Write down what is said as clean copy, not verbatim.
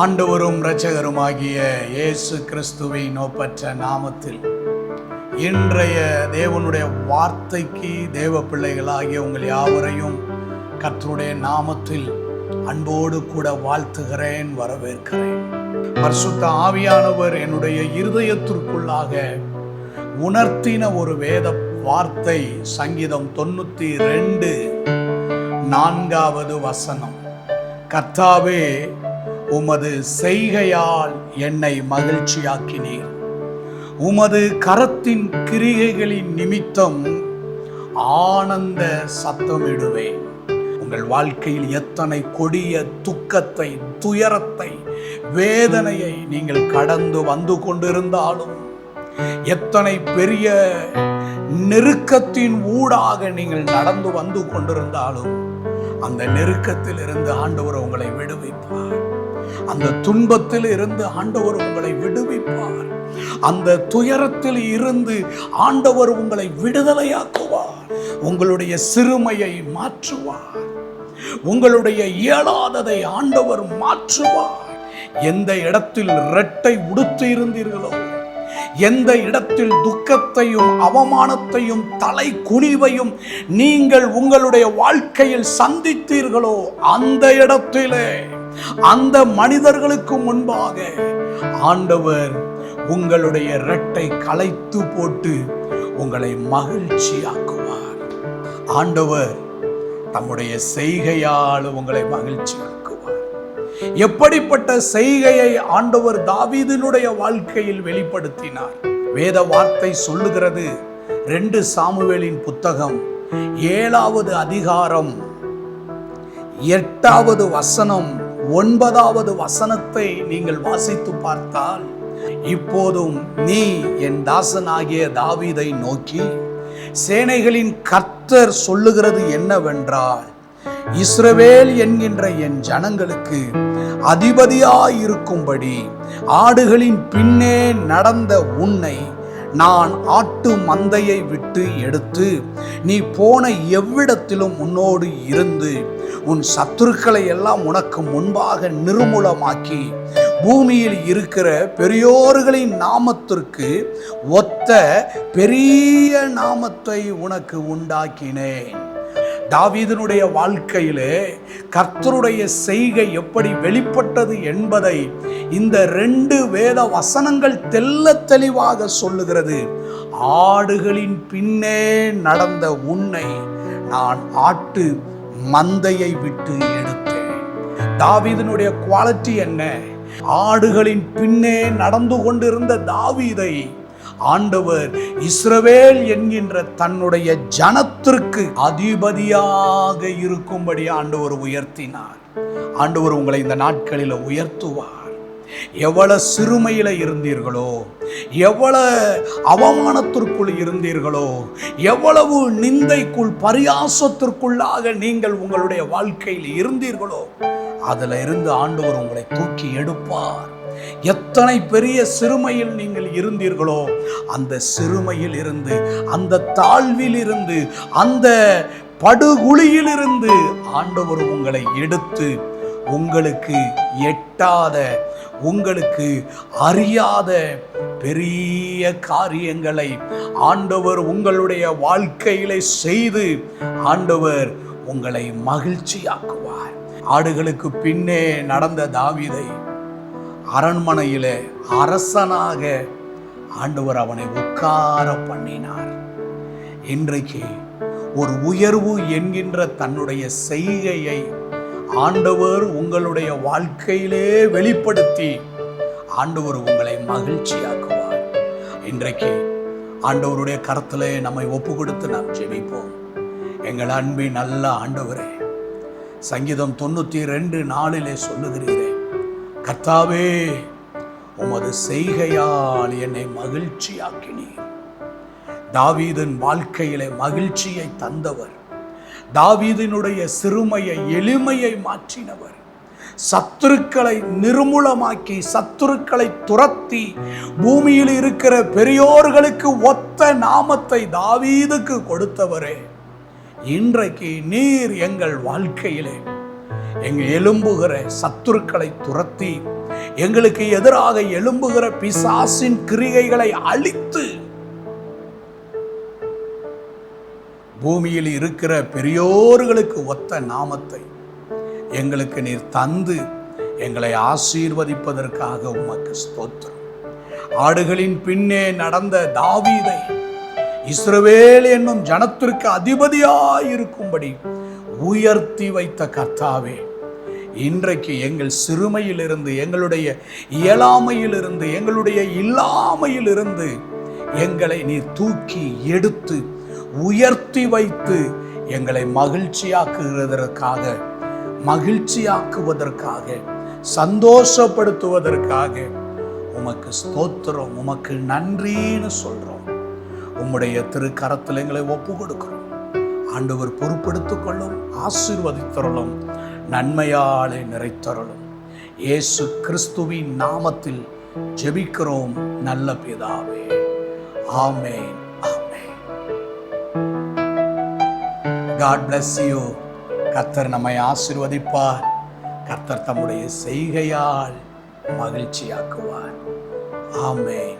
ஆண்டவரும் இரட்சகருமாகிய இயேசு கிறிஸ்துவின் ஒப்பற்ற நாமத்தில் இன்றைய தேவனுடைய வார்த்தைக்கு தேவ பிள்ளைகளாகிய உங்கள் யாவரையும் கர்த்தருடைய நாமத்தில் அன்போடு கூட வாழ்த்துகிறேன், வரவேற்கிறேன். பரிசுத்த ஆவியானவர் என்னுடைய இருதயத்திற்குள்ளாக உணர்த்தின ஒரு வேத வார்த்தை சங்கீதம் 92:4 கர்த்தாவே, உமது செய்கையால் என்னை மகிழ்ச்சியாக்கினீர். உமது கரத்தின் கிரியைகளின் நிமித்தம் ஆனந்த சத்தமிடுவேன். உங்கள் வாழ்க்கையில் எத்தனை கொடிய துக்கத்தை, துயரத்தை, வேதனையை நீங்கள் கடந்து வந்து கொண்டிருந்தாலும், எத்தனை பெரிய நெருக்கத்தின் ஊடாக நீங்கள் நடந்து வந்து கொண்டிருந்தாலும், அந்த நெருக்கத்தில் இருந்து ஆண்டவர் உங்களை விடுவிப்பார். அந்த துன்பத்தில் இருந்து ஆண்டவர் உங்களை விடுவிப்பார். அந்த துயரத்தில் இருந்து ஆண்டவர் உங்களை விடுதலையாக்குவார். உங்களுடைய சிறுமையை மாற்றுவார். உங்களுடைய இயலாததை ஆண்டவர் மாற்றுவார். எந்த இடத்தில் இரட்டை உடுத்து இருந்தீர்களோ, எந்த இடத்தில் துக்கத்தையும் அவமானத்தையும் தலை குனிவையும் நீங்கள் உங்களுடைய வாழ்க்கையில் சந்தித்தீர்களோ, அந்த இடத்திலே அந்த மனிதர்களுக்கு முன்பாக ஆண்டவர் உங்களுடைய இரட்டை களைத்து போட்டு உங்களை மகிழ்ச்சியாக்குவார். ஆண்டவர் தம்முடைய செய்கையால் உங்களை மகிழ்ச்சியாக்குவார். எப்படிப்பட்ட செய்கையை ஆண்டவர் தாவீதினுடைய வாழ்க்கையில் வெளிப்படுத்தினார்? வேத வார்த்தை சொல்லுகிறது, 2 சாமுவேலின் புத்தகம் 7வது அதிகாரம் 8வது வசனம் 9வது வசனத்தை நீங்கள் வாசித்து பார்த்தால், இப்போதும் நீ என் தாசனாகிய தாவீதை நோக்கி, சேனைகளின் கர்த்தர் சொல்லுகிறது என்னவென்றால், இஸ்ரவேல் என்கின்ற என் ஜனங்களுக்கு அதிபதியாயிருக்கும்படி ஆடுகளின் பின்னே நடந்த உன்னை நான் ஆட்டு மந்தையை விட்டு எடுத்து நீ போன எவ்விடத்திலும் உன்னோடு இருந்து உன் சத்துருக்களை எல்லாம் உனக்கு முன்பாக நிர்மூலமாக்கி பூமியில் இருக்கிற பெரியோர்களின் நாமத்திற்கு ஒத்த பெரிய நாமத்தை உனக்கு உண்டாக்கினேன். தாவீதினுடைய வாழ்க்கையிலே கர்த்தருடைய செய்கை எப்படி வெளிப்பட்டது என்பதை இந்த 2 வேத வசனங்கள் தெள்ள தெளிவாக சொல்லுகிறது. ஆடுகளின் பின்னே நடந்த உன்னை நான் ஆட்டு மந்தையை விட்டு எடுத்தேன். தாவீதினுடைய குவாலிட்டி என்ன? ஆடுகளின் பின்னே நடந்து கொண்டிருந்த தாவீதை ஆண்டவர் இஸ்ரவேல் என்கின்ற தன்னுடைய ஜனத்திற்கு அதிபதியாக இருக்கும்படி ஆண்டவர் உயர்த்தினார். ஆண்டவர் உங்களை இந்த நாட்களில் உயர்த்துவார். எவ்வளவு சிறுமையில இருந்தீர்களோ, எவ்வளவு அவமானத்திற்குள் இருந்தீர்களோ, எவ்வளவு நிந்தைக்குள் பரியாசத்திற்குள்ளாக நீங்கள் உங்களுடைய வாழ்க்கையில் இருந்தீர்களோ, அதுல இருந்து ஆண்டவர் உங்களை தூக்கி எடுப்பார். எத்தனை பெரிய சிறுமையில் நீங்கள் இருந்தீர்களோ, அந்த சிறுமையில் இருந்து, அந்த தாழ்வில் இருந்து, அந்த படுகுழியில் இருந்து ஆண்டவர் உங்களை எடுத்து உங்களுக்கு எட்டாத, உங்களுக்கு அறியாத பெரிய காரியங்களை ஆண்டவர் உங்களுடைய வாழ்க்கையிலே செய்து ஆண்டவர் உங்களை மகிழ்ச்சியாக்குவார். ஆடுகளுக்கு பின்னே நடந்த தாவீதை அரண்மனையிலே அரசனாக ஆண்டவர் அவனை உட்கார பண்ணினார். இன்றைக்கு ஒரு உயர்வு என்கின்ற தன்னுடைய செய்கையை ஆண்டவர் உங்களுடைய வாழ்க்கையிலே வெளிப்படுத்தி ஆண்டவர் உங்களை மகிழ்ச்சியாக்குவார். இன்றைக்கு ஆண்டவருடைய கரத்திலே நம்மை ஒப்பு கொடுத்து நாம் ஜெபிப்போம். எங்கள் அன்பின் நல்ல ஆண்டவரே, சங்கீதம் 92:4 சொல்லுகிறீரே, கர்த்தாவே, உமது செய்கையால் என்னை மகிழ்ச்சியாக்கினீர். தாவீதின் வாழ்க்கையிலே மகிழ்ச்சியை தந்தவர், தாவீதினுடைய சிறுமையை எளிமையை மாற்றினவர், சத்துருக்களை நிர்மூலமாக்கி சத்துருக்களை துரத்தி பூமியில் இருக்கிற பெரியோர்களுக்கு ஒத்த நாமத்தை தாவீதுக்கு கொடுத்தவரே, இன்றைக்கு நீர் எங்கள் வாழ்க்கையிலே எங்கள் எழும்புகிற சத்துருக்களை துரத்தி எங்களுக்கு எதிராக எழும்புகிற பிசாசின் கிரியைகளை அழித்து பூமியில் இருக்கிற பெரியோர்களுக்கு ஒத்த நாமத்தை எங்களுக்கு நீர் தந்து எங்களை ஆசீர்வதிப்பதற்காக உமக்கு ஸ்தோத்திரம். ஆடுகளின் பின்னே நடந்த தாவீதை இஸ்ரவேல் என்னும் ஜனத்திற்கு அதிபதியாயிருக்கும்படி உயர்த்தி வைத்த கர்த்தாவே, இன்றைக்கு எங்கள் சிறுமையிலிருந்து, எங்களுடைய இயலாமையிலிருந்து, எங்களுடைய இல்லாமையிலிருந்து எங்களை நீர் தூக்கி எடுத்து உயர்த்தி வைத்து எங்களை மகிழ்ச்சியாக்குவதற்காக சந்தோஷப்படுத்துவதற்காக உமக்கு ஸ்தோத்திரம், உமக்கு நன்றின்னு சொல்றோம். உம்முடைய திருக்கரத்தில் எங்களை ஒப்பு கொடுக்கிறோம். ஆண்டவர் பொறுப்பெடுத்துக் கொள்ளும், ஆசீர்வதித்தருளும், நன்மையாலே நிறைத்தருளும். இயேசு கிறிஸ்துவின் நாமத்தில் ஜெபிக்கிறோம் நல்ல பிதாவே. ஆமென், ஆமென். God bless you. கர்த்தர் நம்மை ஆசீர்வதிப்பார். கர்த்தர் தம்முடைய செய்கையால் மகிழ்ச்சியாக்குவார். ஆமென்.